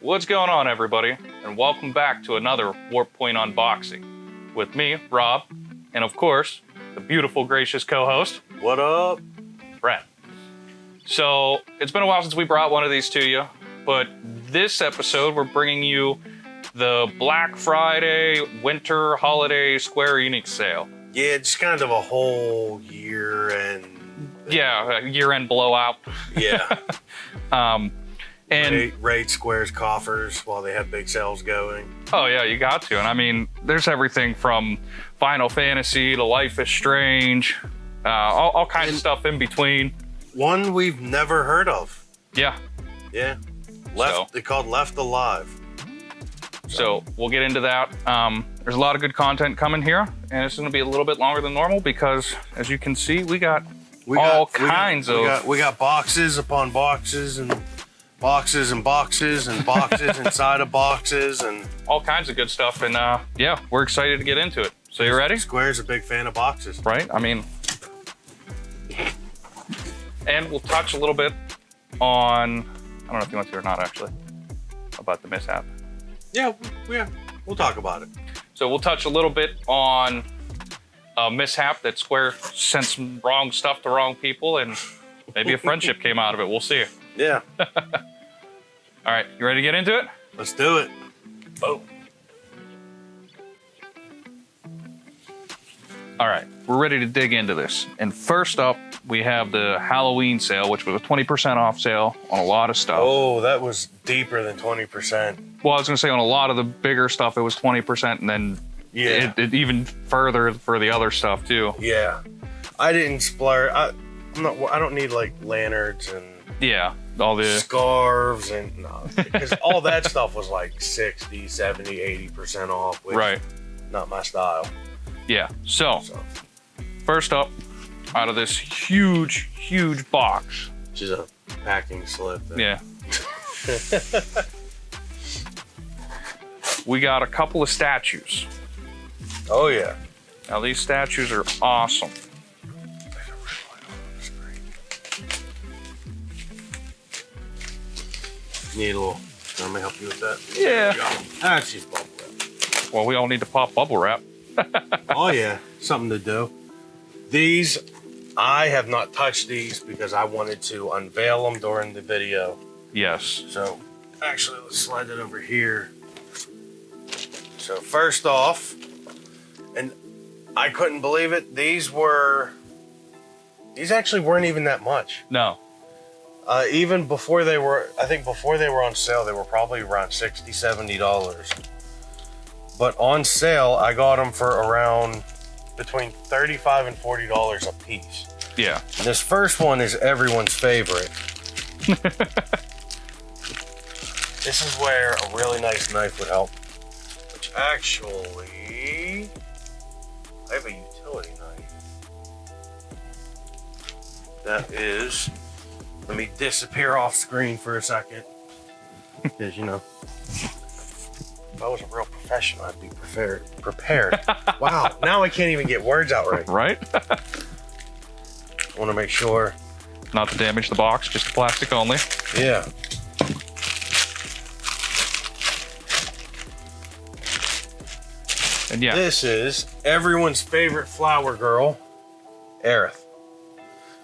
What's going on, everybody? And welcome back to another Warp Point unboxing with me, Rob, and of course, the beautiful, gracious co-host. What up? Bren. So, it's been a while since we brought one of these to you, but this episode we're bringing you the Black Friday Winter Holiday Square Enix sale. Yeah, just kind of a whole year-end. Yeah, a year-end blowout. Yeah. And raid Square's coffers while they have big sales going. oh yeah, you got to. And I mean, there's everything from Final Fantasy to Life is Strange, all kinds of stuff in between. One we've never heard of. Yeah. Yeah. They're called Left Alive. So we'll get into that. There's a lot of good content coming here, and it's going to be a little bit longer than normal because, as you can see, we got all kinds of... We got boxes upon boxes and boxes and boxes and boxes inside of boxes and... all kinds of good stuff, and yeah, we're excited to get into it. So you ready? Square's a big fan of boxes. Right? I mean... and we'll touch a little bit on... I don't know if you want to or not, actually, about the mishap. Yeah, we'll talk about it. So we'll touch a little bit on a mishap that Square sent some wrong stuff to wrong people, and maybe a friendship came out of it. We'll see. Yeah. All right, you ready to get into it? Let's do it. Boom. All right, we're ready to dig into this. And first up, we have the Halloween sale, which was a 20% off sale on a lot of stuff. Oh, that was deeper than 20%. Well, I was gonna say on a lot of the bigger stuff, it was 20%, and then Yeah. it even further for the other stuff too. Yeah. I didn't splurge. I don't need like lanterns and Yeah, all the... scarves and no, because all that stuff was like 60, 70, 80% off, which right. not my style. Yeah, so So, first up, out of this huge, huge box. which is a packing slip. Yeah. We got a couple of statues. Oh yeah. Now these statues are awesome. Need a little. Let me help you with that. Yeah. That's just bubble wrap. Well, we all need to pop bubble wrap. Oh yeah, something to do. These, I have not touched these because I wanted to unveil them during the video. Yes. So, actually, let's slide that over here. So first off, and I couldn't believe it, these actually weren't even that much. No. Even before they were, I think before they were on sale, they were probably around $60, $70. But on sale, I got them for around between $35 and $40 a piece. Yeah. And this first one is everyone's favorite. This is where a really nice knife would help. Which actually, I have a utility knife. That is, let me disappear off screen for a second. Because, you know, if I was a real professional, I'd be prepared. Wow, now I can't even get words out right. Right? I want to make sure. Not to damage the box, just the plastic only. Yeah. And yeah. This is everyone's favorite flower girl, Aerith.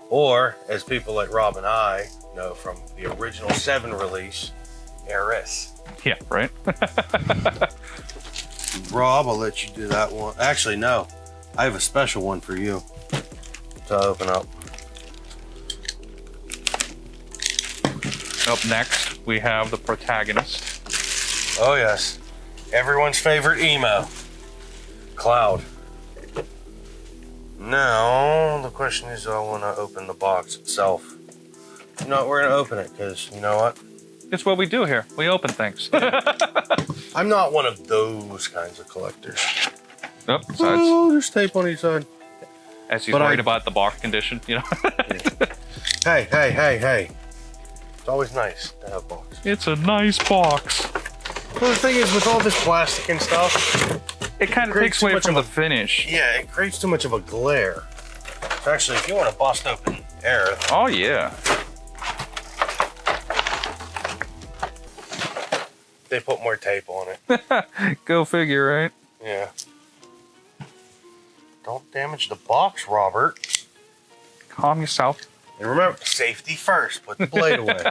Or, as people like Rob and I know from the original 7 release, Aerith. Yeah, right? Rob, I'll let you do that one. Actually, no. I have a special one for you to open up. Up next, we have the protagonist. Oh, yes. Everyone's favorite emo, Cloud. Now, the question is, do I want to open the box itself? No, we're going to open it because, you know what? It's what we do here. We open things. I'm not one of those kinds of collectors. Oh, besides, Oh, there's tape on each side. as he's but worried about the box condition, you know? Hey. It's always nice to have boxes. It's a nice box. Well, the thing is, with all this plastic and stuff, It kind of creates takes too away much from of the finish. yeah, it creates too much of a glare. So actually, if you want to bust open Aerith, Oh, yeah. they put more tape on it. Go figure, right? Yeah. Don't damage the box, Robert. Calm yourself. And remember, safety first. Put the blade away.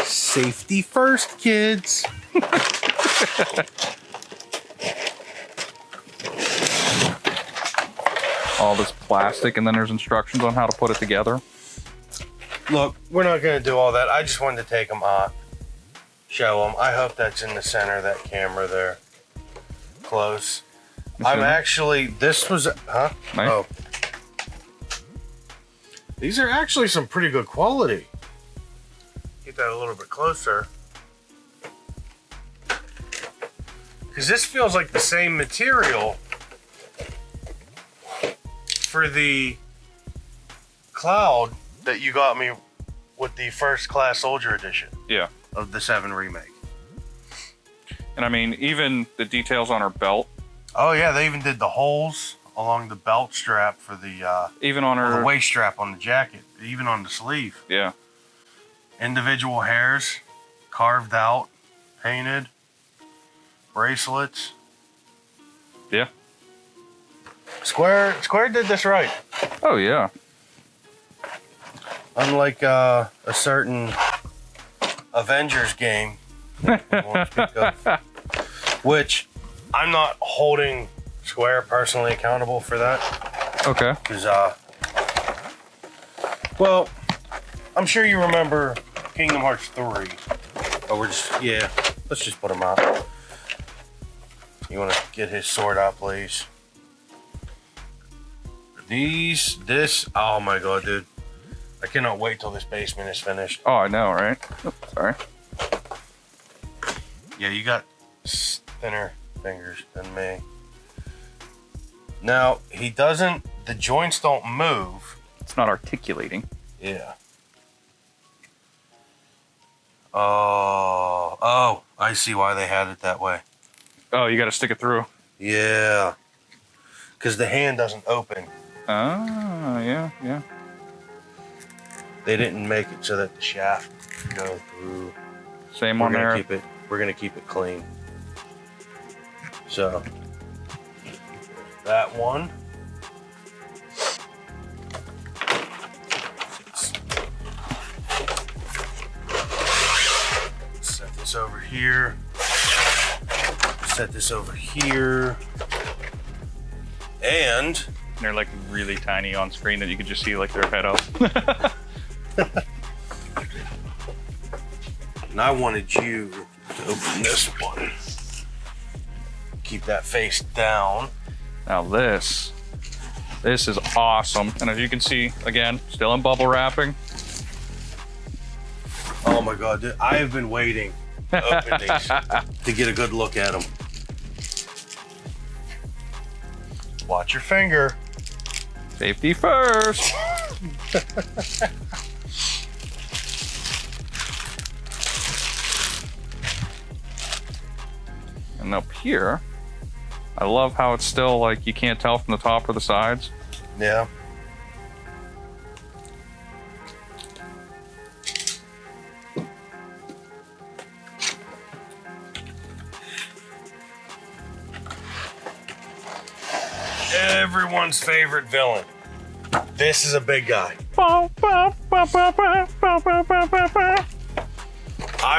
Safety first, kids. All this plastic, and then there's instructions on how to put it together. Look, we're not going to do all that. I just wanted to take them out, show them. I hope that's in the center of that camera there. Close. I'm actually, this was, huh? Nice. Oh. These are actually some pretty good quality. Get that a little bit closer. Because this feels like the same material for the Cloud that you got me with the First Class Soldier Edition. Yeah. Of the 7 remake. And I mean, even the details on her belt. Oh yeah, they even did the holes along the belt strap for the even on her the waist strap on the jacket, even on the sleeve. Yeah. Individual hairs carved out, painted, bracelets. Yeah. Square did this right. Oh yeah. Unlike a certain Avengers game, we won't speak of, which I'm not holding Square personally accountable for that. Okay. Because, well, I'm sure you remember Kingdom Hearts 3. Oh, let's just put him out. You want to get his sword out, please? Oh my god, dude. I cannot wait till this basement is finished. Oh, I know, right? Oh, sorry. Yeah, you got thinner fingers than me. Now, the joints don't move. It's not articulating. Yeah. Oh, I see why they had it that way. Oh, you got to stick it through. Yeah. Because the hand doesn't open. Oh, yeah. They didn't make it so that the shaft could go through. Same on there. We're gonna keep it clean. So that one. Set this over here. Set this over here. And they're like really tiny on screen that you could just see like their head up. and I wanted you to open this one. Keep that face down. Now this is awesome. And as you can see, again, still in bubble wrapping. Oh my God, dude, I have been waiting to open these to get a good look at them. Watch your finger. Safety first. And up here, I love how it's still like you can't tell from the top or the sides. Yeah. Everyone's favorite villain. This is a big guy. I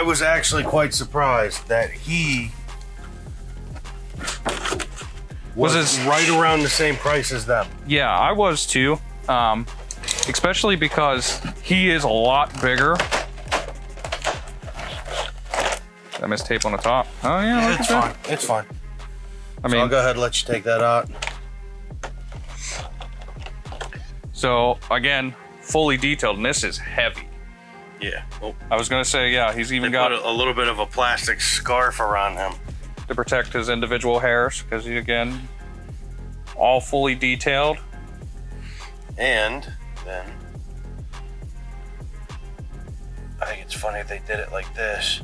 was actually quite surprised that he was right around the same price as them. Yeah, I was too. Especially because he is a lot bigger. I missed tape on the top. Oh yeah, It's fine. It's fine. I mean, I'll go ahead and let you take that out. So again, fully detailed, and this is heavy. Yeah. Oh, I was gonna say, yeah, he's even they got put a little bit of a plastic scarf around him to protect his individual hairs, because he, again, all fully detailed. And then I think it's funny they did it like this,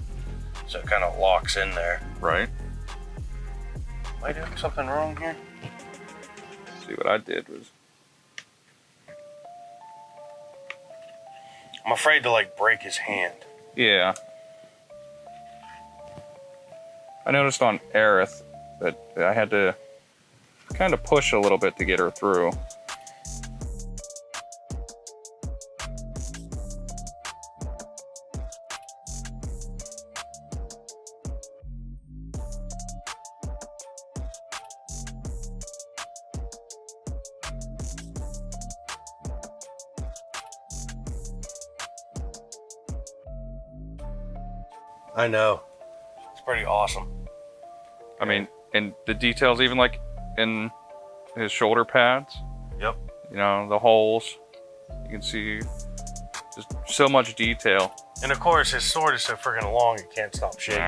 so it kind of locks in there. Right. Am I doing something wrong here? See, what I did was, I'm afraid to like break his hand. yeah. I noticed on Aerith that I had to kind of push a little bit to get her through. I know. It's pretty awesome. I mean, and the details, even like in his shoulder pads. Yep. You know, the holes. You can see just so much detail. And of course, his sword is so freaking long, it can't stop shaking.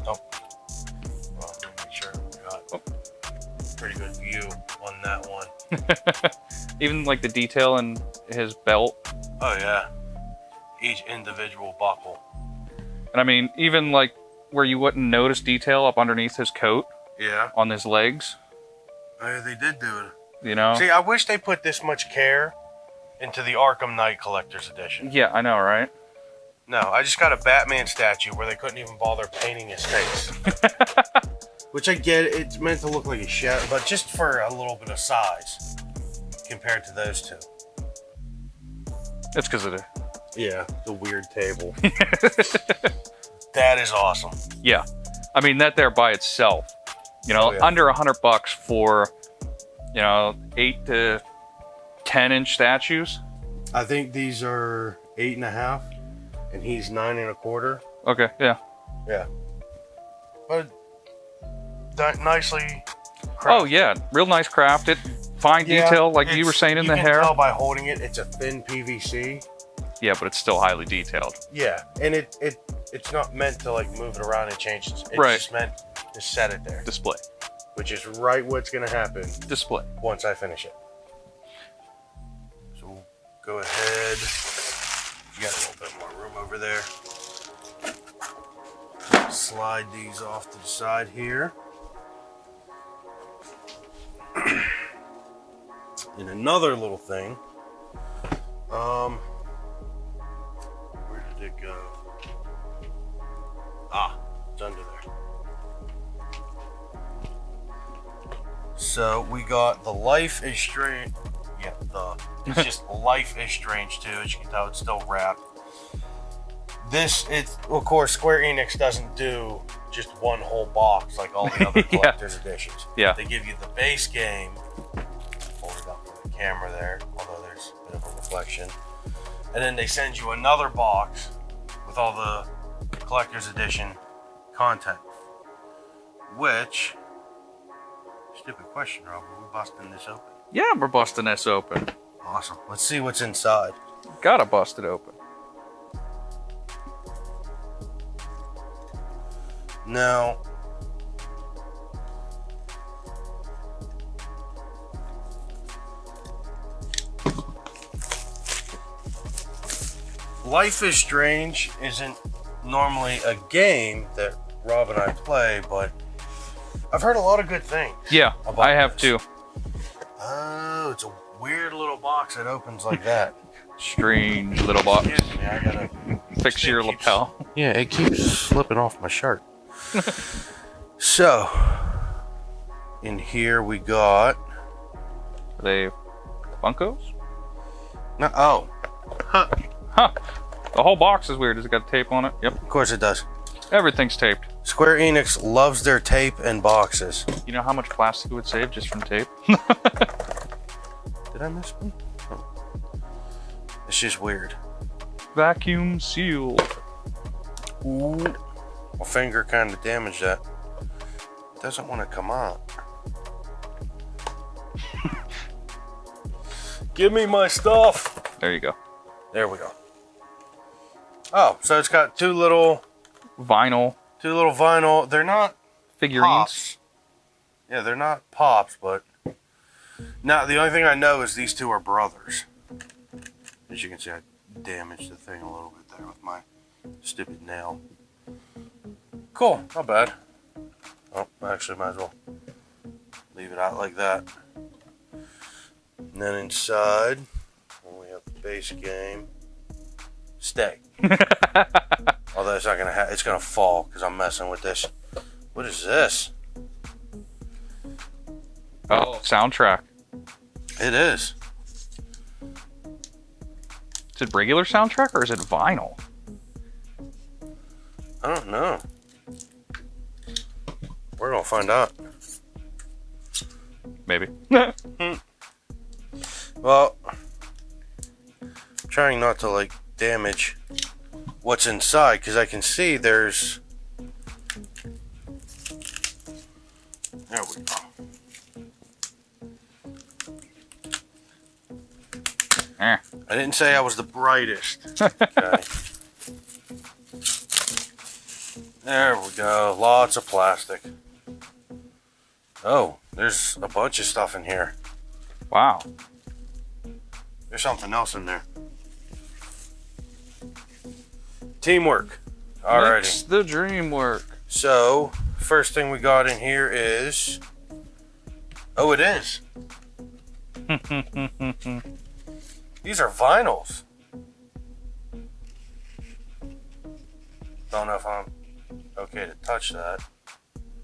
Oh. Well, let me make sure we got pretty good view on that one. Even like the detail in his belt. Oh, yeah. Each individual buckle. And I mean, even like where you wouldn't notice detail up underneath his coat. Yeah. On his legs. Oh, yeah, they did do it. You know? See, I wish they put this much care into the Arkham Knight Collector's Edition. Yeah, I know, right? No, I just got a Batman statue where they couldn't even bother painting his face. Which I get, it's meant to look like a shadow, but just for a little bit of size compared to those two. It's because of it. Yeah, the weird table. That is awesome. Yeah. I mean, that there by itself, you know, under $100 for, you know, 8 to 10 inch statues. I think these are 8.5, and he's 9 1/4. Okay, yeah. Yeah. But nicely crafted. Oh, yeah. Real nice crafted. Fine detail, like you were saying in the hair. You can tell by holding it, it's a thin PVC. Yeah, but it's still highly detailed. Yeah, and it's not meant to like move it around and change it. It's right. just meant to set it there. Display. Which is right what's going to happen. Display. Once I finish it. So we'll go ahead. You got a little bit more room over there. Slide these off to the side here. And another little thing. Where did it go? Ah, it's under there. So we got the Life is Strange. Yeah, it's just Life is Strange too. As you can tell, it's still wrapped. Of course, Square Enix doesn't do just one whole box like all the other collector's editions. Yeah. They give you the base game. Hold it up for the camera there, although there's a bit of a reflection. And then they send you another box with all the collector's edition content. Which, stupid question, Rob, are we busting this open? Yeah, we're busting this open. Awesome. Let's see what's inside. Gotta bust it open. Now, Life is Strange isn't normally a game that Rob and I play, but I've heard a lot of good things. Yeah, I have too. Oh, it's a weird little box that opens like that. Strange little box. Excuse me, I gotta fix your lapel. Yeah, it keeps slipping off my shirt. So, in here we got. Are they Funkos? No, oh. Huh. Huh. The whole box is weird. Does it got tape on it? Yep. Of course it does. Everything's taped. Square Enix loves their tape and boxes. You know how much plastic it would save just from tape? Did I miss one? Oh. It's just weird. Vacuum sealed. Ooh. My finger kind of damaged that. It doesn't want to come out. Give me my stuff. There you go. There we go. Oh, so it's got two little Vinyl vinyl. They're not figurines. pops. Yeah, they're not pops, but now the only thing I know is these two are brothers. As you can see, I damaged the thing a little bit there with my stupid nail. Cool, not bad. Oh, actually might as well leave it out like that. And then inside, we have the base game. Stay. Although it's not gonna it's gonna fall because I'm messing with this. What is this? Oh, soundtrack. It is. Is it regular soundtrack or is it vinyl? I don't know. We're gonna find out. Maybe. Well, trying not to like damage what's inside because I can see there's. There we go. Eh. I didn't say I was the brightest. Okay. There we go. Lots of plastic. Oh, there's a bunch of stuff in here. Wow. There's something else in there. Teamwork. Alrighty. Makes the dream work. So, first thing we got in here is... Oh, it is. These are vinyls. Don't know if I'm okay to touch that.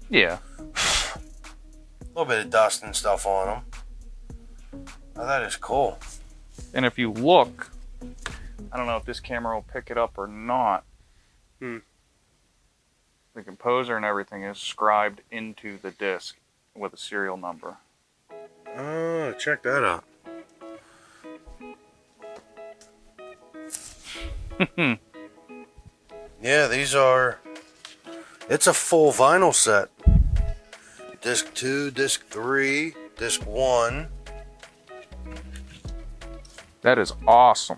Yeah. A little bit of dust and stuff on them. Oh, that is cool. And if you look, I don't know if this camera will pick it up or not. The composer and everything is scribed into the disc with a serial number. Oh, check that out. Yeah, these are... It's a full vinyl set. Disc 2, Disc 3, Disc 1. That is awesome.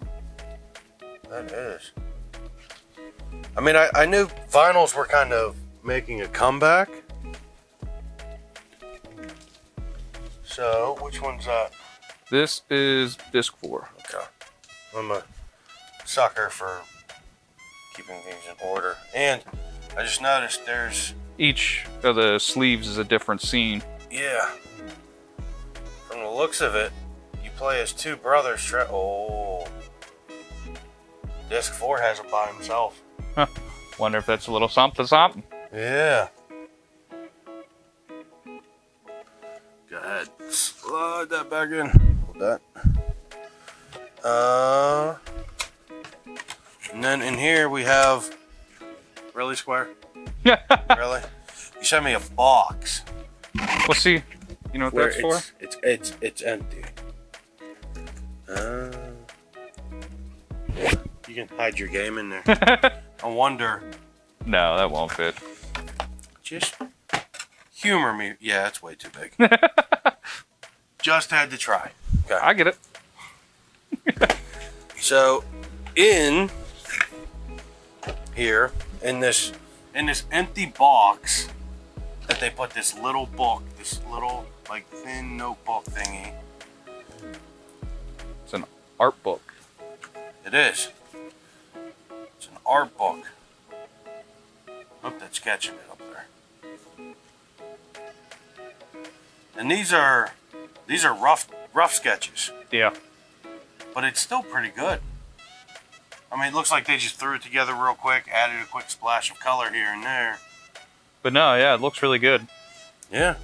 That is. I mean, I knew vinyls were kind of making a comeback. So, which one's that? This is disc 4. Okay. I'm a sucker for keeping things in order. And I just noticed there's... Each of the sleeves is a different scene. Yeah. From the looks of it, you play as two brothers. Oh. Disc 4 has it by himself. Huh. Wonder if that's a little something something. Yeah. Go ahead. Slide that back in. Hold that. And then in here we have... Really, Square? Really? You sent me a box. Well, see, you know what Where that's for? it's empty. You can hide your game in there. I wonder. No, that won't fit. Just humor me. Yeah, it's way too big. Just had to try. Okay. I get it. So, in here, in this empty box, that they put this little book, this little like thin notebook thingy. It's an art book. It is. It's an art book. Hope that's catching it up there. And these are rough sketches, Yeah. but it's still pretty good. I mean, it looks like they just threw it together real quick, added a quick splash of color here and there. But no, yeah, it looks really good. Yeah.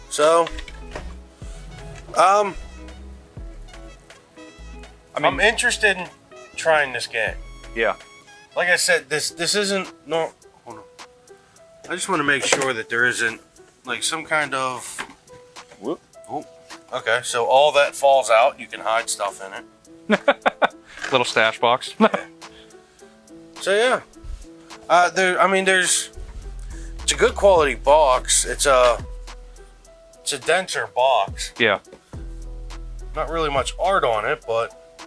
So, I mean, I'm interested in trying this game. yeah. Like I said, this isn't no. Hold on. I just want to make sure that there isn't like some kind of. Whoop. Oh, okay, so all that falls out. You can hide stuff in it. Little stash box. So yeah, there's. It's a good quality box. It's a denser box. Yeah. Not really much art on it, but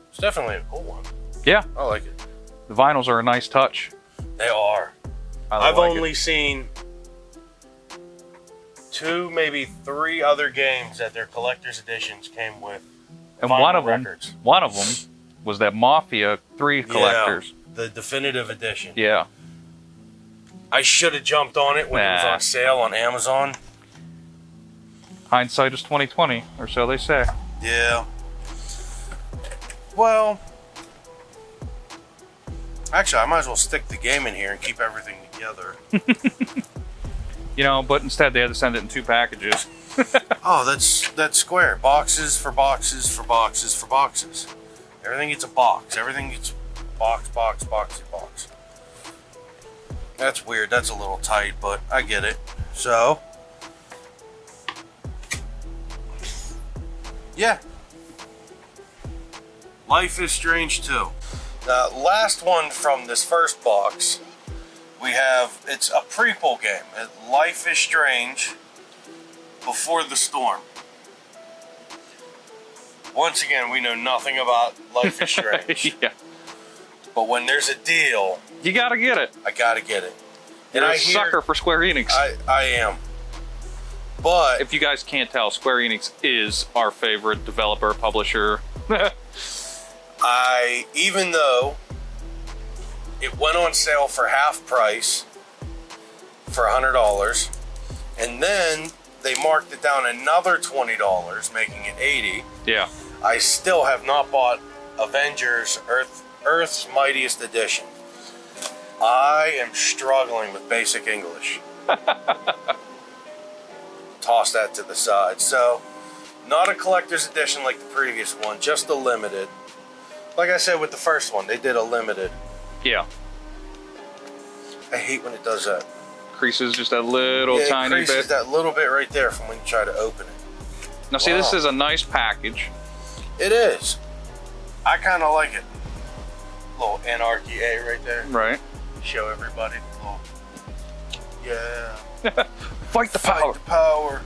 it's definitely a cool one. Yeah. I like it. The vinyls are a nice touch. They are. I've only seen 2, maybe 3 other games that their collector's editions came with. And vinyl one of them was that Mafia 3 collectors. Yeah, the definitive edition. Yeah. I should have jumped on it when it was Nah. on sale on Amazon. Hindsight is 20/20, or so they say. Yeah. Well, actually, I might as well stick the game in here and keep everything together. You know, but instead they had to send it in 2 packages. Oh, that's square. Boxes for boxes for boxes for boxes. Everything gets a box. Everything gets box, box, box, box. That's weird. That's a little tight, but I get it. So, yeah. Life is Strange 2. Last one from this first box, we have, it's a prequel game. Life is Strange Before the Storm. Once again, we know nothing about Life is Strange. Yeah. But when there's a deal, You gotta get it. I gotta get it. You're a sucker for Square Enix. I am. But If you guys can't tell, Square Enix is our favorite developer, publisher. even though it went on sale for half price for $100, and then they marked it down another $20, making it $80. Yeah. I still have not bought Avengers Earth's Mightiest Edition. I am struggling with basic English. Toss that to the side. So, not a collector's edition like the previous one, just a limited. Like I said with the first one, they did a limited. Yeah. I hate when it does that. Creases just a little Yeah, tiny it creases bit. that little bit right there from when you try to open it. Now see, this is a nice package. It is. I kind of like it. Little Anarchy A right there. Right. Show everybody. Little, yeah. Fight the power. Fight the power.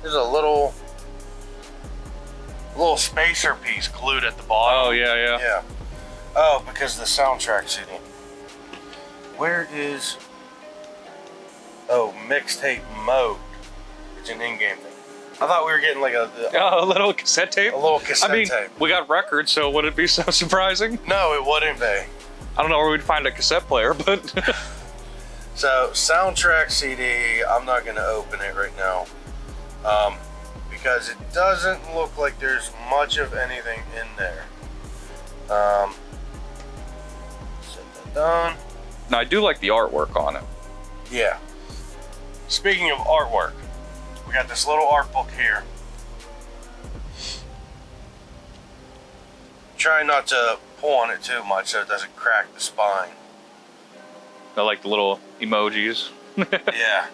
There's a little spacer piece glued at the bottom. Oh, yeah. Yeah. Oh, because the soundtrack CD. Where is... Oh, mixtape mode. It's an in-game thing. I thought we were getting like a little cassette tape? a little cassette tape. We got records, so would it be so surprising? No, it wouldn't be. I don't know where we'd find a cassette player, but... So, soundtrack CD, I'm not going to open it right now. Because it doesn't look like there's much of anything in there. Set that down. Now, I do like the artwork on it. Yeah. Speaking of artwork, we got this little art book here. Try not to pull on it too much so it doesn't crack the spine. I like the little emojis. Yeah.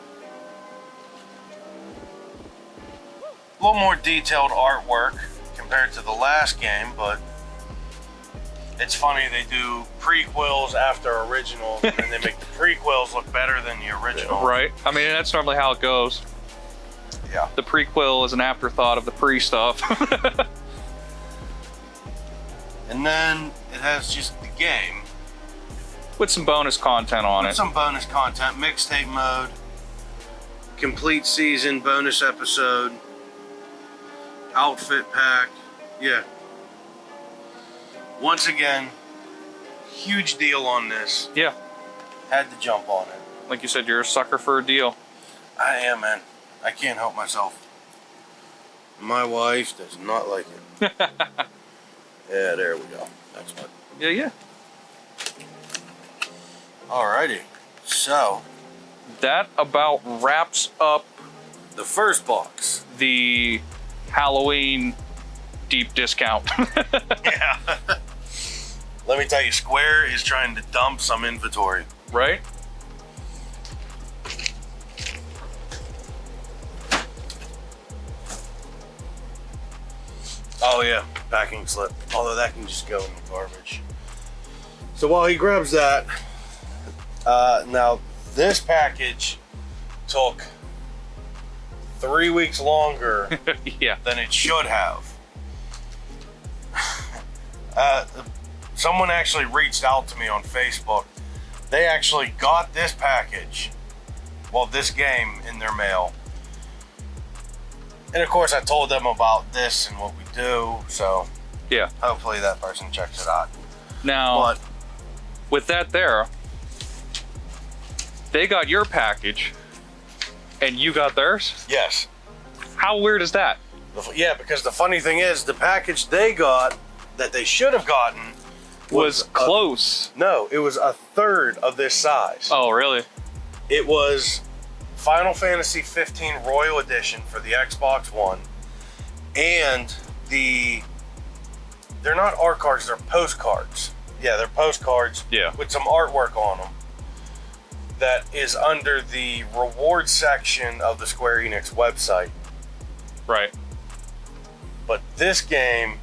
A little more detailed artwork compared to the last game, but it's funny they do prequels after originals and they make the prequels look better than the original. Right. I mean, that's normally how it goes. Yeah. The prequel is an afterthought of the pre-stuff. And then it has just the game. With some bonus content on it. Some bonus content, mixtape mode, complete season, bonus episode, outfit pack. Yeah. Once again, huge deal on this. Yeah. Had to jump on it. Like you said, you're a sucker for a deal. I am, man. I can't help myself. My wife does not like it. Yeah, there we go. That's what. Yeah. Alrighty. So, That about wraps up the first box. the Halloween deep discount. Yeah. Let me tell you, Square is trying to dump some inventory. Right? Oh yeah, packing slip. Although that can just go in the garbage. So while he grabs that, now this package took 3 weeks longer Yeah. than it should have. Someone actually reached out to me on Facebook. They actually got this package, well, this game in their mail. And of course I told them about this and what we do, so Yeah. hopefully that person checks it out. Now, But with that there, they got your package And you got theirs? Yes. How weird is that? Yeah, because the funny thing is, the package they got that they should have gotten Was close. No, it was a third of this size. Oh, really? It was Final Fantasy 15 Royal Edition for the Xbox One, and they're not art cards, they're postcards. Yeah, they're postcards with some artwork on them that is under the reward section of the Square Enix website. Right. But this game,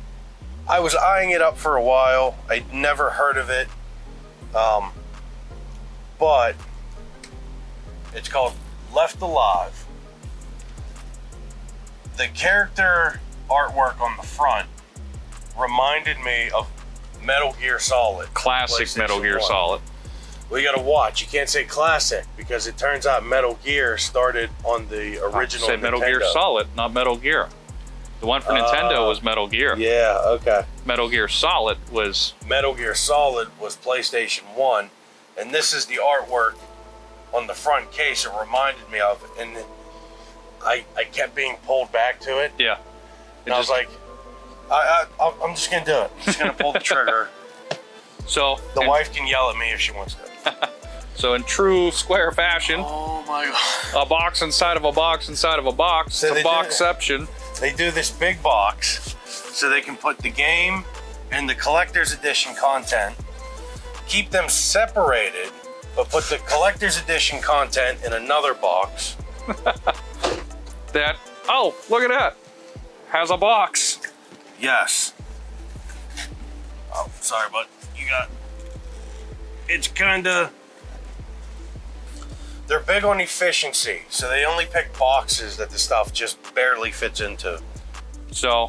I was eyeing it up for a while. I'd never heard of it. But it's called Left Alive. The character artwork on the front reminded me of Metal Gear Solid. Classic Metal Gear Solid. Well, you gotta watch. You can't say classic because it turns out Metal Gear started on the original I said Nintendo. Metal Gear Solid, not Metal Gear. The one for Nintendo was Metal Gear. Yeah, okay. Metal Gear Solid was... Metal Gear Solid was PlayStation 1, and this is the artwork on the front case it reminded me of, and I kept being pulled back to it. Yeah. And I was like, I'm just gonna do it. I'm just gonna pull the trigger. So the wife can yell at me if she wants to. So in true Square fashion, Oh my god. a box inside of a box inside of a box, So it's they a do- boxception. They do this big box so they can put the game and the collector's edition content, keep them separated, but put the collector's edition content in another box. That, oh, look at that. Has a box. Yes. Oh, sorry, but you got... It's kinda... They're big on efficiency, so they only pick boxes that the stuff just barely fits into. So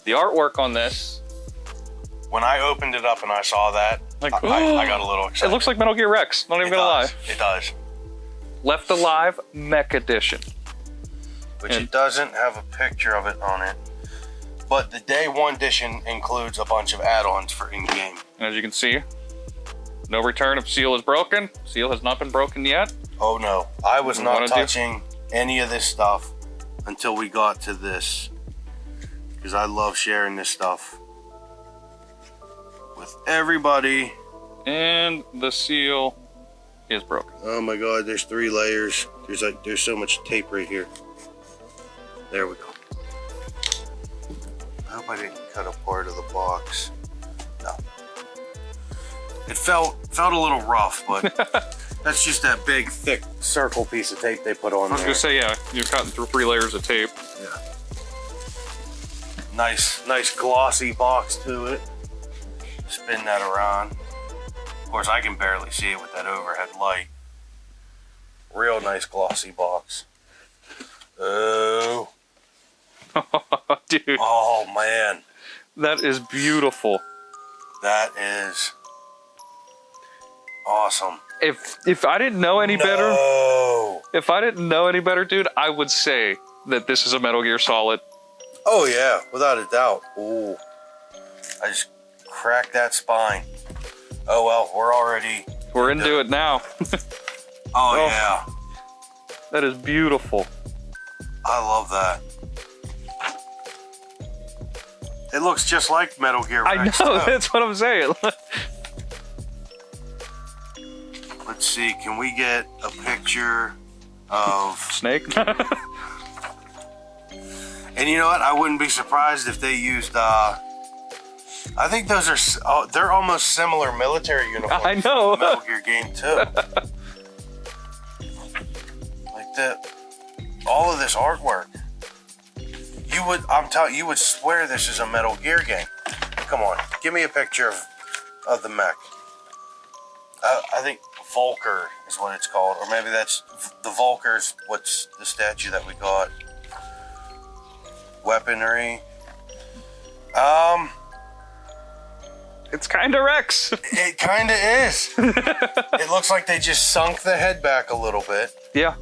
the artwork on this, When I opened it up and I saw that, like, I got a little excited. it looks like Metal Gear Rex, not even gonna lie. It does. Left Alive Mech Edition. Which it doesn't have a picture of it on it. But the day one edition includes a bunch of add-ons for in-game. And as you can see, no return if seal is broken. Seal has not been broken yet. Oh no, I was not Wanna do- touching any of this stuff until we got to this. Because I love sharing this stuff with everybody. And the seal is broken. Oh my god, there's 3 layers. There's so much tape right here. There we go. I hope I didn't cut a part of the box. No. It felt a little rough, but that's just that big, thick circle piece of tape they put on I was there. gonna say, yeah, you're cutting through 3 layers of tape. Yeah. Nice glossy box to it. Spin that around. Of course, I can barely see it with that overhead light. Real nice glossy box. Oh. Dude, Oh man. that is beautiful. That is awesome. If I didn't know any better, No. if I didn't know any better, dude, I would say that this is a Metal Gear Solid. Oh yeah, without a doubt. Ooh. I just cracked that spine. Oh well, We're into it now. Oh yeah. That is beautiful. I love that. It looks just like Metal Gear Rex. I know, too. that's what I'm saying. Let's see, can we get a picture of... Snake? And you know what? I wouldn't be surprised if they used... I think those are... they're almost similar military uniforms. I know. From the Metal Gear game too. Like all of this artwork. You would swear this is a Metal Gear game. Come on, give me a picture of the mech. I think Volker is what it's called, or maybe that's the Volker's. What's the statue that we got? Weaponry. It's kind of Rex. It kind of is. It looks like they just sunk the head back a little bit Yeah.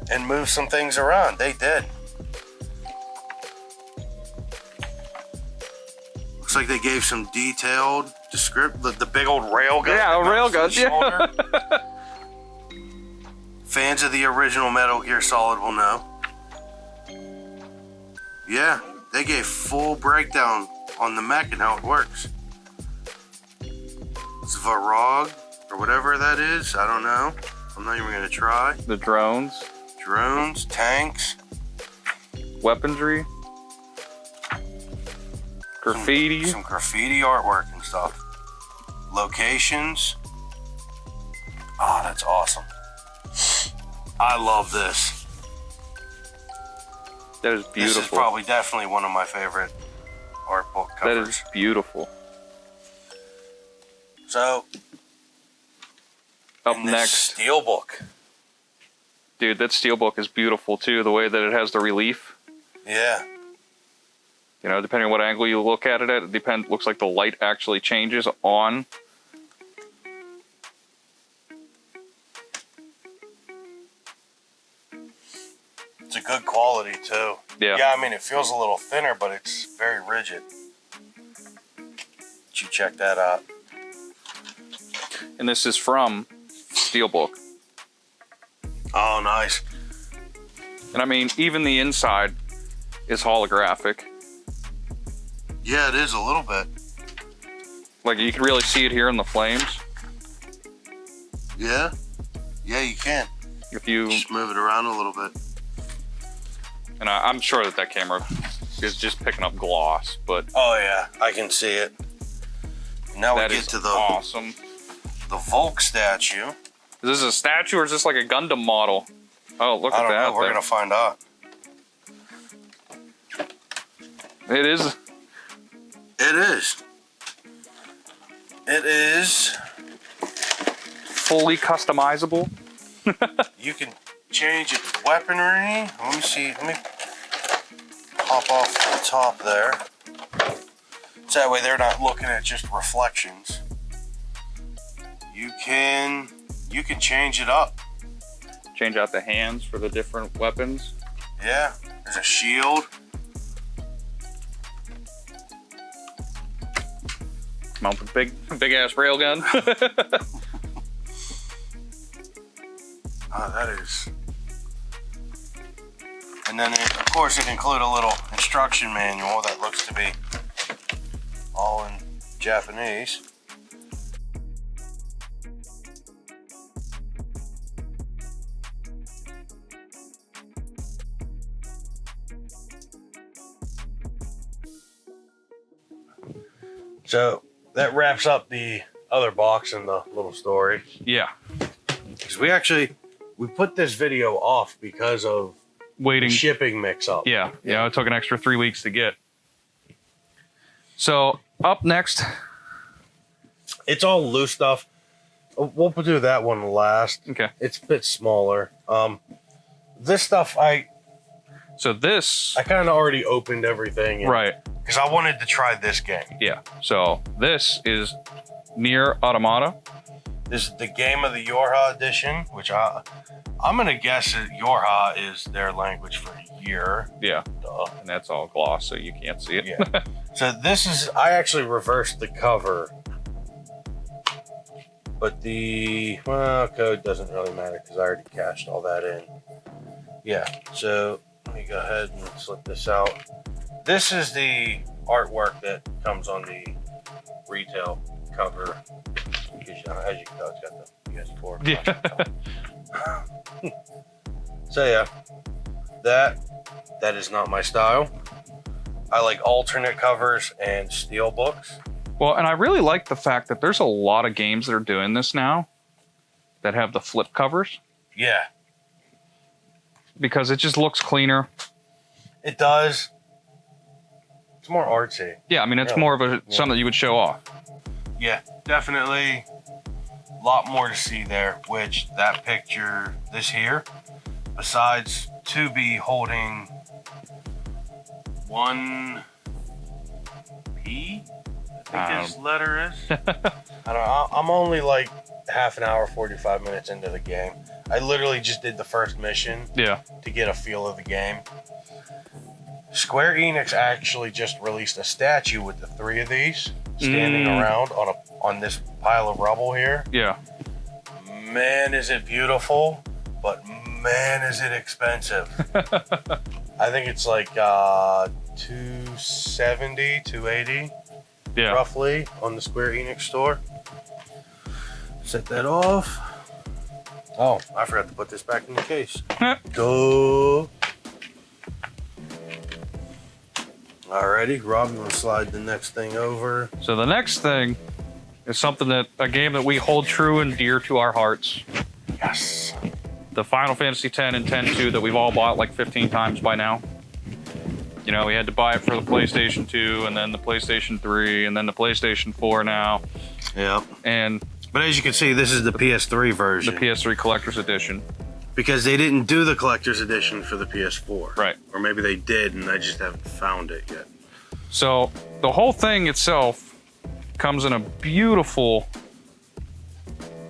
and moved some things around. They did. Looks like they gave some detailed description. The big old rail gun. Yeah, that a rail mounts to gun, the yeah. shoulder. Fans of the original Metal Gear Solid will know. Yeah, they gave full breakdown on the mech and how it works. Svarog, or whatever that is, I don't know. I'm not even gonna try. The drones. Drones, tanks. Weaponry. Graffiti. Some graffiti artwork and stuff. Locations. Oh, that's awesome. I love this. That is beautiful. This is probably definitely one of my favorite art book covers. That is beautiful. So, up next, steelbook. Dude, that steelbook is beautiful too. The way that it has the relief. Yeah. You know, depending on what angle you look at it at, looks like the light actually changes on. It's a good quality too. Yeah. Yeah, I mean, it feels a little thinner, but it's very rigid. Did you check that out? And this is from Steelbook. Oh, nice. And I mean, even the inside is holographic. Yeah, it is a little bit. Like, you can really see it here in the flames. Yeah? Yeah, you can. If you... Just move it around a little bit. And I'm sure that camera is just picking up gloss, but... Oh, yeah. I can see it. Now we get to the... awesome. The Volk statue. Is this a statue or is this like a Gundam model? Oh, look at that. I don't know. We're going to find out. It is. It is. It is. Fully customizable. You can change its weaponry. Let me see. Let me pop off the top there. So that way they're not looking at just reflections. You can change it up. Change out the hands for the different weapons. Yeah, there's a shield. Mount a big ass railgun. Oh, that is. And then of course it includes a little instruction manual that looks to be all in Japanese. So that wraps up the other box and the little story. Yeah. Because we put this video off because of Waiting. shipping mix up. Yeah. It took an extra 3 weeks to get. So up next. It's all loose stuff. We'll do that one last. Okay. It's a bit smaller. This stuff, So this. I kind of already opened everything. Right. Because I wanted to try this game. Yeah. So this is Nier Automata. This is the Game of the Yorha edition, which I'm going to guess that Yorha is their language for year. Yeah. Duh. And that's all gloss, so you can't see it. Yeah. So this is, I actually reversed the cover. But the code doesn't really matter because I already cashed all that in. Yeah, so let me go ahead and slip this out. This is the artwork that comes on the retail cover. As you can tell, it's got the PS4. Yeah. So yeah, that is not my style. I like alternate covers and steel books. Well, and I really like the fact that there's a lot of games that are doing this now that have the flip covers. Yeah. Because it just looks cleaner. It does. It's more artsy. Yeah, I mean, it's more of something that you would show off. Yeah, definitely a lot more to see there, which that picture, this here, besides 2B holding 1P, I think his letter is. I don't know, I'm only like half an hour, 45 minutes into the game. I literally just did the first mission to get a feel of the game. Square Enix actually just released a statue with the 3 of these standing around on this pile of rubble here. Yeah. Man, is it beautiful. but man, is it expensive. I think it's like $270, $280, Yeah. roughly, on the Square Enix store. Set that off. Oh, I forgot to put this back in the case. Duh. Alrighty, Rob, you want to slide the next thing over? So the next thing is something a game that we hold true and dear to our hearts. Yes. The Final Fantasy X and X-2 that we've all bought like 15 times by now. You know, we had to buy it for the PlayStation 2 and then the PlayStation 3 and then the PlayStation 4 now. Yep. But as you can see, this is the PS3 version. The PS3 Collector's Edition. Because they didn't do the Collector's Edition for the PS4. Right. Or maybe they did and I just haven't found it yet. So the whole thing itself comes in a beautiful,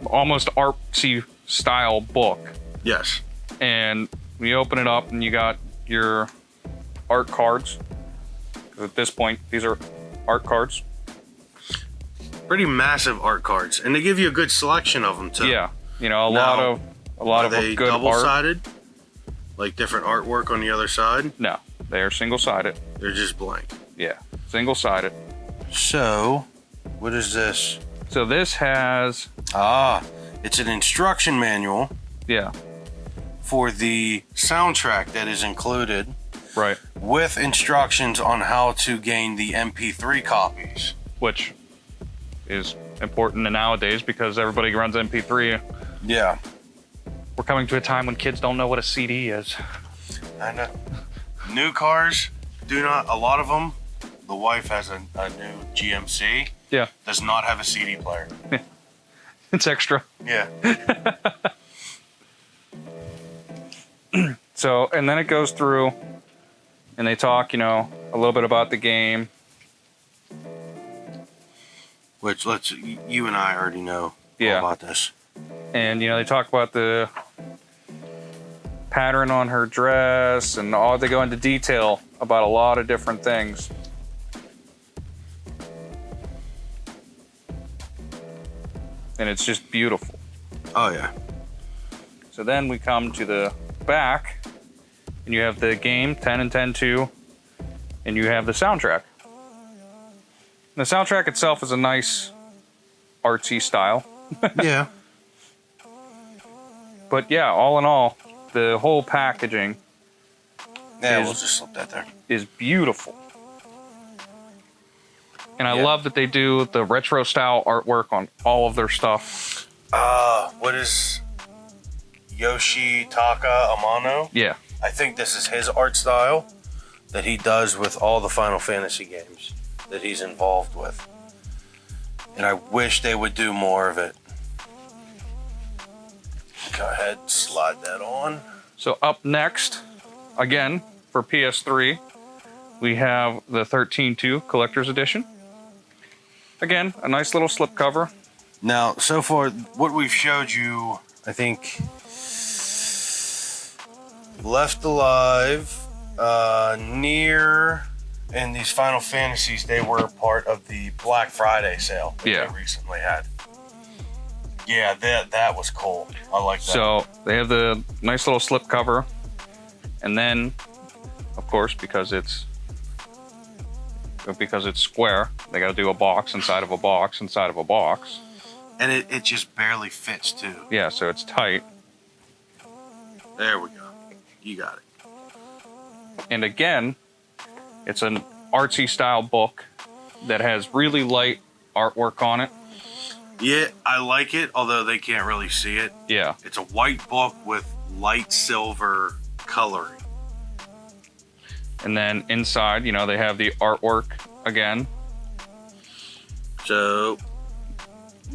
almost artsy style book. Yes. And when you open it up and you got your art cards. At this point, these are art cards. Pretty massive art cards. And they give you a good selection of them too. Yeah. You know, a lot of Are they good art. double-sided? Like different artwork on the other side? No, they are single-sided. They're just blank. Yeah, single-sided. So, what is this? So this has... it's an instruction manual. Yeah. For the soundtrack that is included. Right. With instructions on how to gain the MP3 copies. Which is important nowadays because everybody runs MP3. Yeah. We're coming to a time when kids don't know what a CD is. I know. New cars do not, a lot of them, the wife has a new GMC. Yeah. Does not have a CD player. It's extra. Yeah. So, and then it goes through and they talk, you know, a little bit about the game. Which you and I already know all about this. And, you know, they talk about the pattern on her dress and all, they go into detail about a lot of different things. And it's just beautiful. Oh, yeah. So then we come to the back and you have the game 10 and 10-2 and you have the soundtrack. And the soundtrack itself is a nice artsy style. Yeah. But yeah, all in all, the whole packaging we'll just slip that there. Is beautiful. And I love that they do the retro style artwork on all of their stuff. What is Yoshitaka Amano? Yeah. I think this is his art style that he does with all the Final Fantasy games that he's involved with. And I wish they would do more of it. Go ahead, slide that on. So up next, again, for PS3, we have the 13-2 Collector's Edition. Again, a nice little slipcover. Now, so far, what we've showed you, I think, Left Alive, Near, and these Final Fantasies, they were part of the Black Friday sale that they recently had. Yeah, that was cool. I like that. So they have the nice little slipcover, and then, of course, because it's square, they got to do a box inside of a box inside of a box. And it just barely fits too. Yeah, so it's tight. There we go. You got it. And again, it's an artsy style book that has really light artwork on it. Yeah, I like it, although they can't really see it. Yeah. It's a white book with light silver coloring. And then inside, you know, they have the artwork again. So,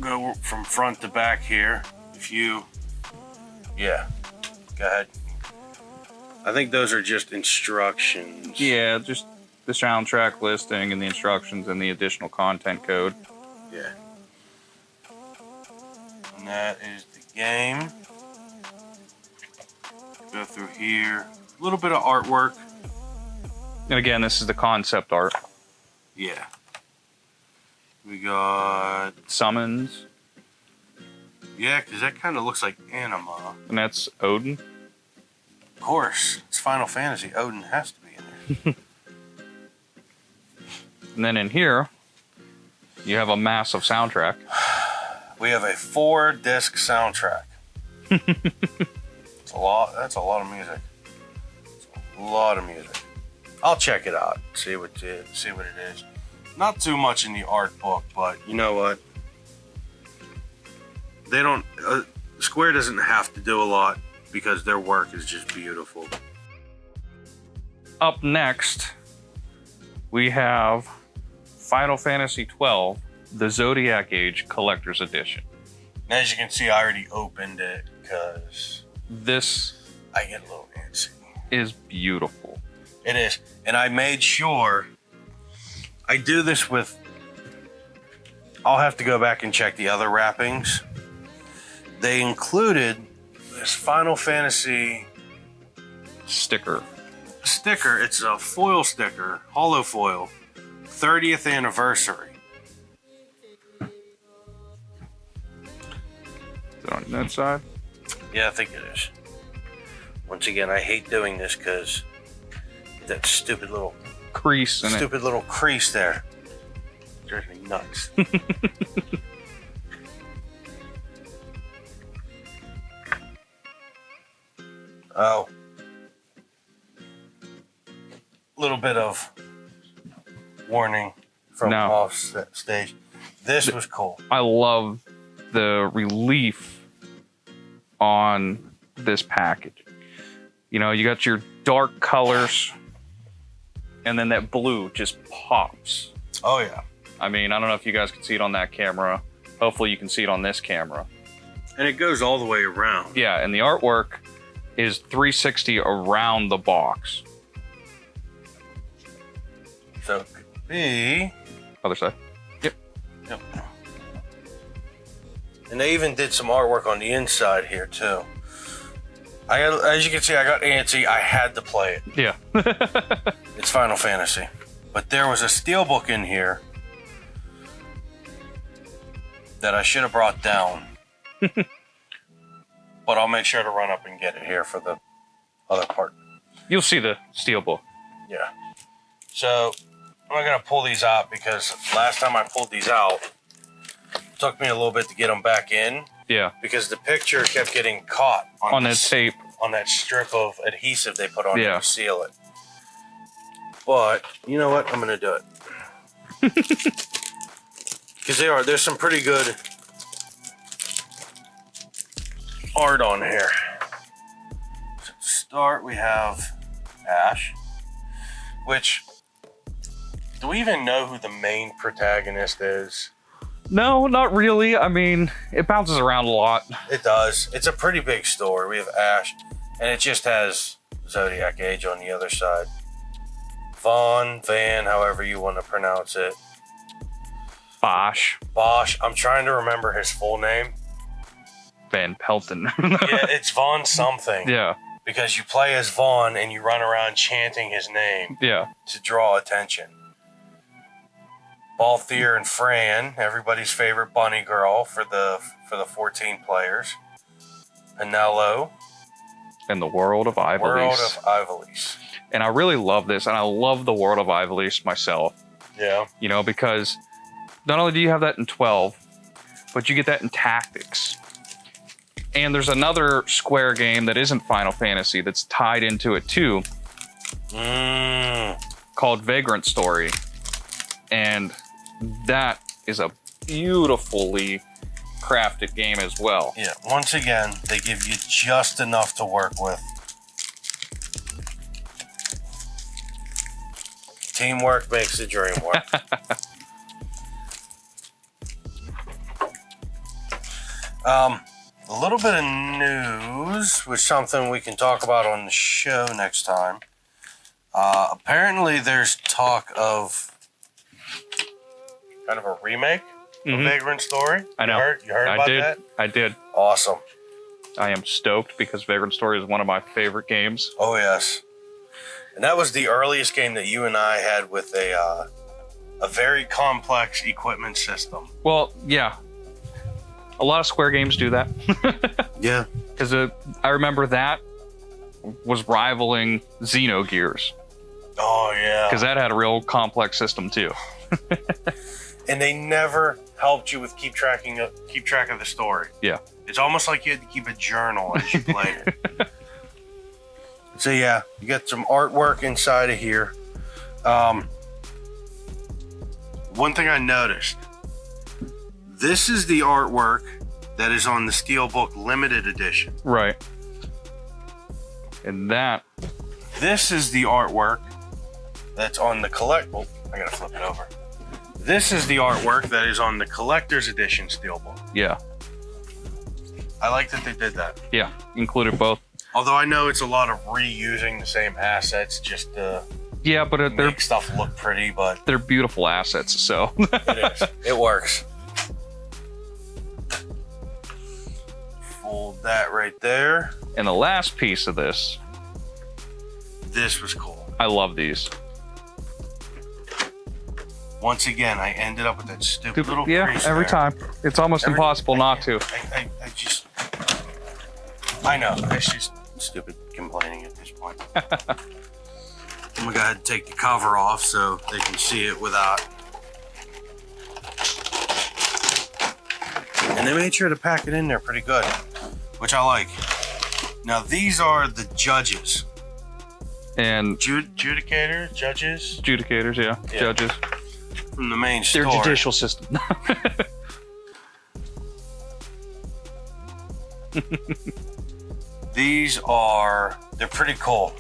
go from front to back here. Go ahead. I think those are just instructions. Yeah, just the soundtrack listing and the instructions and the additional content code. Yeah. And that is the game. Go through here. A little bit of artwork. And again, this is the concept art. Yeah. We got Summons. Yeah, because that kind of looks like anima. And that's Odin. Of course, it's Final Fantasy. Odin has to be in there. And then in here, you have a massive soundtrack. We have a 4-disc soundtrack. It's a lot. That's a lot of music. It's a lot of music. I'll check it out. See what it is. Not too much in the art book, but you know what? They don't. Square doesn't have to do a lot because their work is just beautiful. Up next, we have Final Fantasy XII, the Zodiac Age Collector's Edition. And as you can see, I already opened it because this I get a little antsy. Is beautiful. It is. And I made sure I do this with. I'll have to go back and check the other wrappings. They included this Final Fantasy sticker. It's a foil sticker, hollow foil, 30th anniversary. Is it on that side? Yeah, I think it is. Once again, I hate doing this because that stupid little crease in stupid little crease there drives me nuts. Oh. Little bit of warning from off stage. This was cool. I love the relief on this package. You know, you got your dark colors, and then that blue just pops. Oh, yeah. I mean, I don't know if you guys can see it on that camera. Hopefully you can see it on this camera. And it goes all the way around. Yeah, and the artwork is 360 around the box. So it could be... Other side. Yep. And they even did some artwork on the inside here, too. As you can see, I got antsy. I had to play it. Yeah. It's Final Fantasy. But there was a steelbook in here that I should have brought down. But I'll make sure to run up and get it here for the other part. You'll see the steelbook. Yeah. So I'm not going to pull these out because last time I pulled these out, it took me a little bit to get them back in. Yeah. Because the picture kept getting caught on that tape. On that strip of adhesive they put on to seal it. But you know what? I'm going to do it. Because there's some pretty good art on here. So to start, we have Ash, which, do we even know who the main protagonist is? No, not really. I mean, it bounces around a lot. It does. It's a pretty big story. We have Ash, and it just has Zodiac Age on the other side. Van, however you want to pronounce it. Bosch. I'm trying to remember his full name. Van Pelton. Yeah, it's Vaughn something. Yeah. Because you play as Vaughn and you run around chanting his name. Yeah. To draw attention. Balthier and Fran, everybody's favorite bunny girl for the 14 players. Penelo. And the World of Ivalice. And I really love this, and I love the World of Ivalice myself. Yeah. You know, because not only do you have that in 12, but you get that in Tactics. And there's another Square game that isn't Final Fantasy that's tied into it too. Called Vagrant Story. And that is a beautifully crafted game as well. Yeah, once again, they give you just enough to work with. Teamwork makes the dream work. A little bit of news, which is something we can talk about on the show next time. Apparently, there's talk of kind of a remake of Vagrant Story. I know. You heard about that? I did. Awesome. I am stoked because Vagrant Story is one of my favorite games. Oh, yes. And that was the earliest game that you and I had with a very complex equipment system. Well, yeah. A lot of Square games do that. Yeah. Because I remember that was rivaling Xenogears. Oh yeah. Because that had a real complex system too. And they never helped you with keep track of the story. Yeah. It's almost like you had to keep a journal as you played it. So yeah, you got some artwork inside of here. One thing I noticed, this is the artwork that is on the Steelbook Limited Edition. Right. And this is the artwork that's on the oh, I gotta flip it over. This is the artwork that is on the Collector's Edition Steelbook. Yeah. I like that they did that. Yeah, included both. Although I know it's a lot of reusing the same assets just to but make stuff look pretty, but they're beautiful assets, so. it is. It works. Fold that right there. And the last piece of this. This was cool. I love these. Once again, I ended up with that stupid little crease every there. time. It's almost impossible not to. I know. It's just stupid complaining at this point. I'm gonna go ahead and take the cover off so they can see it without. And they made sure to pack it in there pretty good, which I like. Now these are the judges. And Judicators, yeah. Judges. From the main Their store. judicial system. They're pretty cool.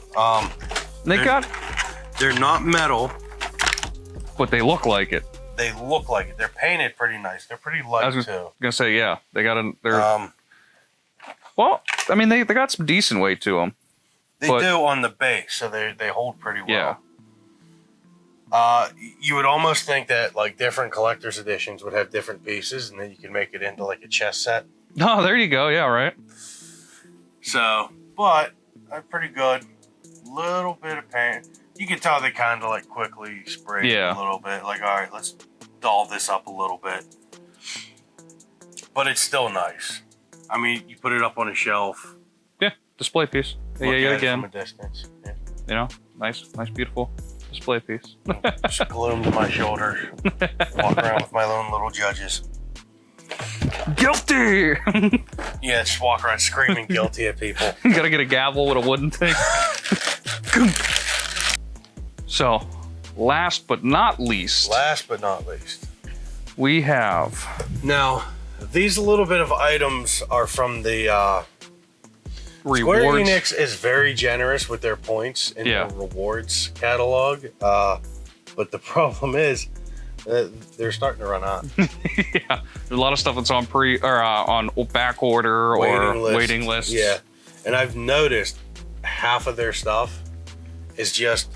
They're not metal, but they look like it. They look like it. They're painted pretty nice. They're pretty light I was too. gonna say, yeah, they got well, I mean, they got some decent weight to them. They do on the base, so they hold pretty well. Yeah. You would almost think that like different collector's editions would have different pieces, and then you can make it into like a chess set. Oh, there you go. Yeah, right. So, but they're pretty good. Little bit of paint. You can tell they kind of like quickly sprayed a little bit. Like, all right, let's doll this up a little bit. But it's still nice. I mean, you put it up on a shelf. Yeah, display piece. Yeah, again. From a distance. Yeah. You know, nice, beautiful display piece. Just glue them to my shoulders. Walk around with my own little judges. Guilty! Yeah, just walk around screaming guilty at people. You gotta get a gavel with a wooden thing. So, last but not least, we have... Now, these little bit of items are from the... rewards. Square Enix is very generous with their points in their rewards catalog. But the problem is, they're starting to run out. Yeah, there's a lot of stuff that's on on back order or waiting lists. Yeah, and I've noticed half of their stuff is just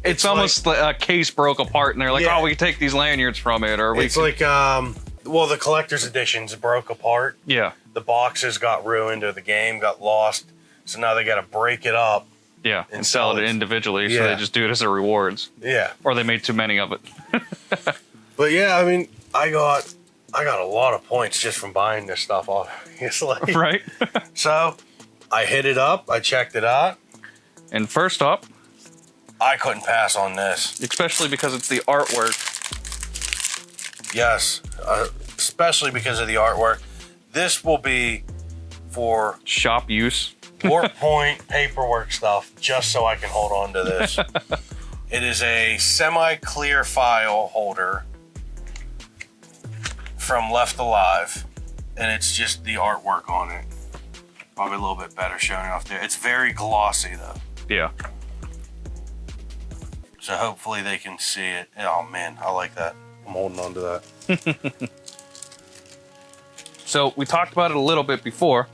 It's almost like a case broke apart, and they're like, "Oh, we can take these lanyards from it," or the collector's editions broke apart. Yeah, the boxes got ruined, or the game got lost, so now they got to break it up. Yeah, and sell it individually, so they just do it as their rewards. Yeah. Or they made too many of it. But yeah, I mean, I got a lot of points just from buying this stuff, obviously. Right? So, I hit it up, I checked it out. And first up... I couldn't pass on this. Especially because it's the artwork. Yes, especially because of the artwork. This will be for... shop use. Warp point paperwork stuff, just so I can hold on to this. It is a semi-clear file holder from Left Alive, and it's just the artwork on it. Probably a little bit better showing off there. It's very glossy though. Yeah. So hopefully they can see it. Oh man, I like that. I'm holding on to that. So we talked about it a little bit before,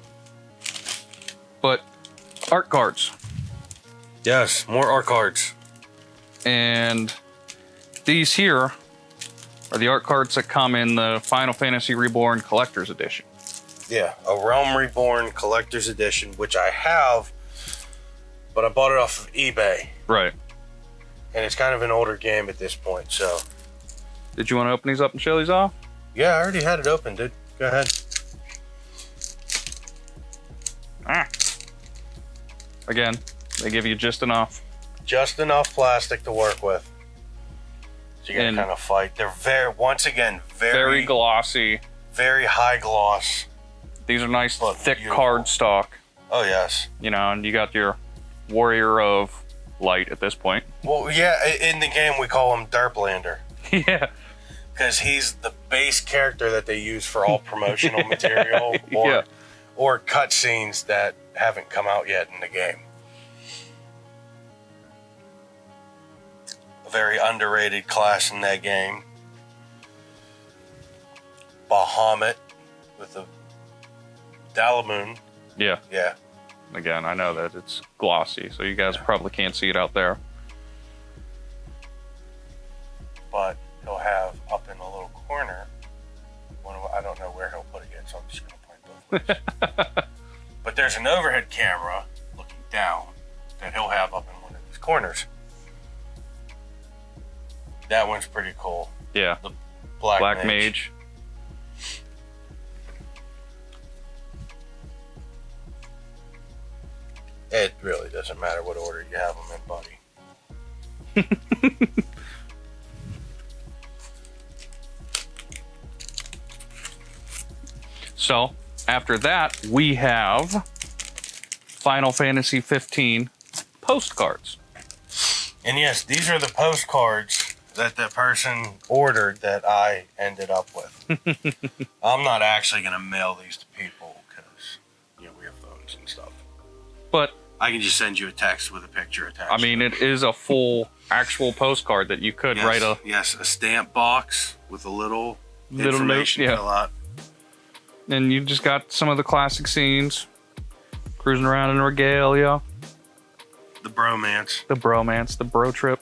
but art cards. Yes, more art cards. And these here are the art cards that come in the Final Fantasy Reborn Collector's Edition. Yeah, a Realm Reborn Collector's Edition, which I have, but I bought it off of eBay. Right. And it's kind of an older game at this point, so. Did you want to open these up and show these off? Yeah, I already had it open, dude. Go ahead. Again, they give you just enough. Just enough plastic to work with. So you gotta And kind of fight. They're once again, very glossy. very high gloss. These are nice, Look, thick beautiful. cardstock. Oh, yes. You know, and you got your Warrior of Light at this point. Well, yeah, in the game we call him Derplander. Yeah. Because he's the base character that they use for all promotional material Yeah. or cutscenes that haven't come out yet in the game. A very underrated class in that game. Bahamut with the Dalamoon. Yeah. Yeah. Again, I know that it's glossy, so you guys probably can't see it out there. But he'll have up in the little corner, I don't know where he'll put it yet, so I'm just going to point both ways. But there's an overhead camera looking down that he'll have up in one of these corners. That one's pretty cool. Yeah. The Black Mage. It really doesn't matter what order you have them in, buddy. So, after that, we have Final Fantasy 15 postcards. And yes, these are the postcards that the person ordered that I ended up with. I'm not actually going to mail these to people because, you know, we have phones and stuff. But I can just send you a text with a picture attached. I mean, it is a full actual postcard that you could write a a stamp box with a little note, information yeah. fill out. And you just got some of the classic scenes, cruising around in regalia, The bromance. the bromance, the bro trip.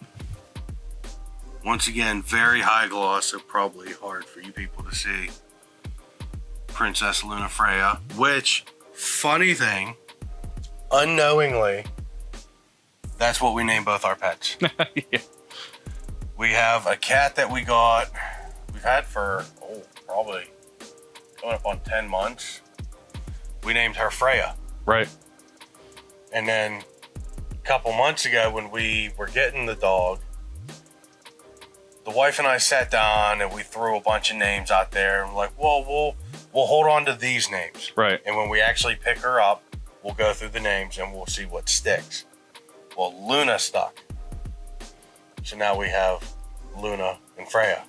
Once again, very high gloss, so probably hard for you people to see. Princess Lunafreya, which, funny thing, unknowingly, that's what we named both our pets. Yeah. We have a cat that we've had for, probably coming up on 10 months. We named her Freya. Right. And then a couple months ago when we were getting the dog, the wife and I sat down and we threw a bunch of names out there and we're like, well, we'll hold on to these names. Right. And when we actually pick her up, we'll go through the names and we'll see what sticks. Well, Luna stuck. So now we have Luna and Freya.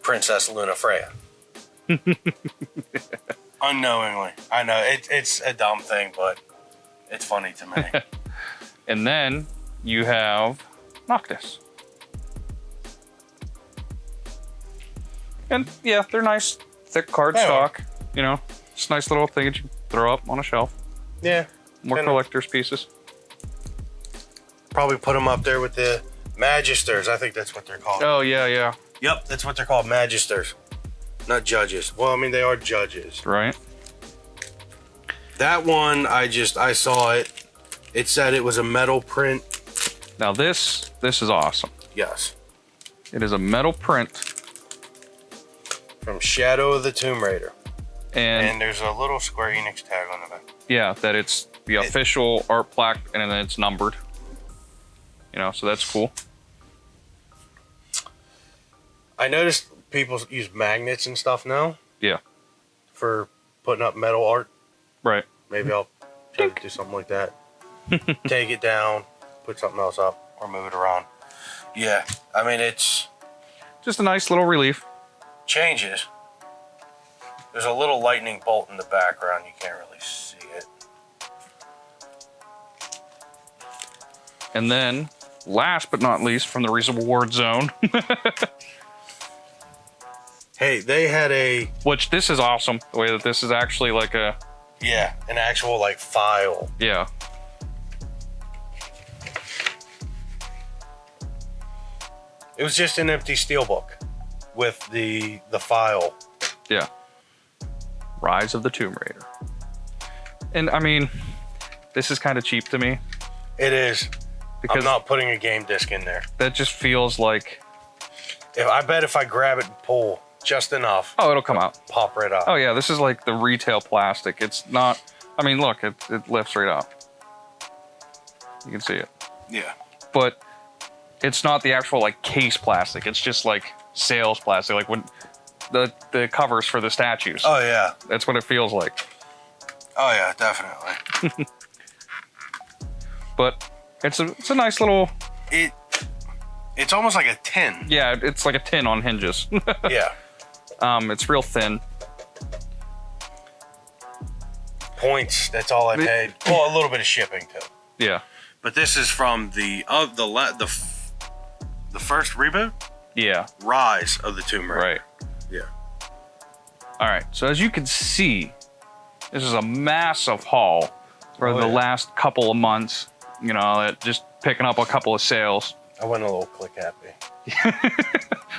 Princess Luna Freya. Unknowingly. I know, it's a dumb thing, but it's funny to me. And then you have Noctis. And yeah, they're nice, thick cardstock. You know, it's a nice little thing that you throw up on a shelf. Yeah. More And collector's pieces. probably put them up there with the Magisters. I think that's what they're called. Oh, yeah, yeah. Yep, that's what they're called, Magisters. Not judges. Well, I mean, they are judges. Right. That one, I saw it. It said it was a metal print. Now this is awesome. Yes. It is a metal print. From Shadow of the Tomb Raider. And And there's a little Square Enix tag on the back. yeah, that it's the official art plaque and then it's numbered. You know, so that's cool. I noticed people use magnets and stuff now. Yeah. For putting up metal art. Right. Maybe I'll try to do something like that. Take it down, put something else up, or move it around. Yeah, I mean, it's Just a nice little relief. changes. There's a little lightning bolt in the background. You can't really see it. And then, last but not least, from the reward zone, Hey, they had which this is awesome. The way that this is actually like a, an actual like file. yeah. It was just an empty steelbook with the file. Yeah. Rise of the Tomb Raider. And I mean, this is kind of cheap to me. It is. Because I'm not putting a game disc in there. that just feels like, I bet if I grab it and pull, just enough. Oh, it'll come out. Pop right up. Oh yeah, this is like the retail plastic. It's not, I mean, look, it lifts right up. You can see it. Yeah. But it's not the actual like case plastic. It's just like sales plastic, like when the covers for the statues. Oh yeah. That's what it feels like. Oh yeah, definitely. But it's a nice little. It's almost like a tin. Yeah, it's like a tin on hinges. Yeah. It's real thin. Points. That's all I paid. Well, a little bit of shipping too. Yeah. But this is from the first reboot. Yeah. Rise of the Tomb Raider. Right. Yeah. All right. So as you can see, this is a massive haul for the last couple of months. You know, just picking up a couple of sales. I went a little click happy.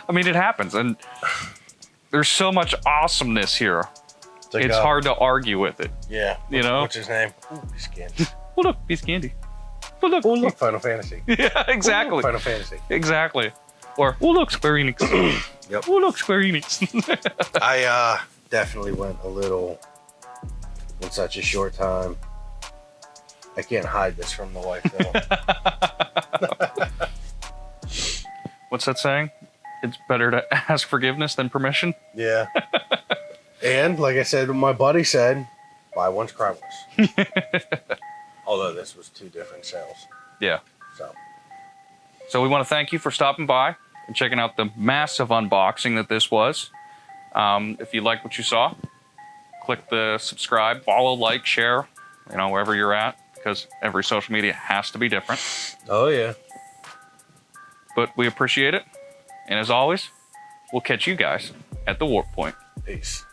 I mean, it happens, and there's so much awesomeness here. It's hard to argue with it. Yeah. You know? What's his name? Ooh, piece of candy. Oh, look, piece of candy. Oh, look. Oh, look, Final Fantasy. Yeah, exactly. Ooh, Final Fantasy. Exactly. Or, oh, look, Square Enix. Yep. Oh, look, Square Enix. I definitely went a little in such a short time. I can't hide this from the wife, though. What's that saying? It's better to ask forgiveness than permission? Yeah. And, like I said, my buddy said, buy once, cry once. Although this was 2 different sales. Yeah. So we want to thank you for stopping by and checking out the massive unboxing that this was. If you like what you saw, click the subscribe, follow, like, share, you know, wherever you're at, because every social media has to be different. Oh, yeah. But we appreciate it. And as always, we'll catch you guys at the warp point. Peace.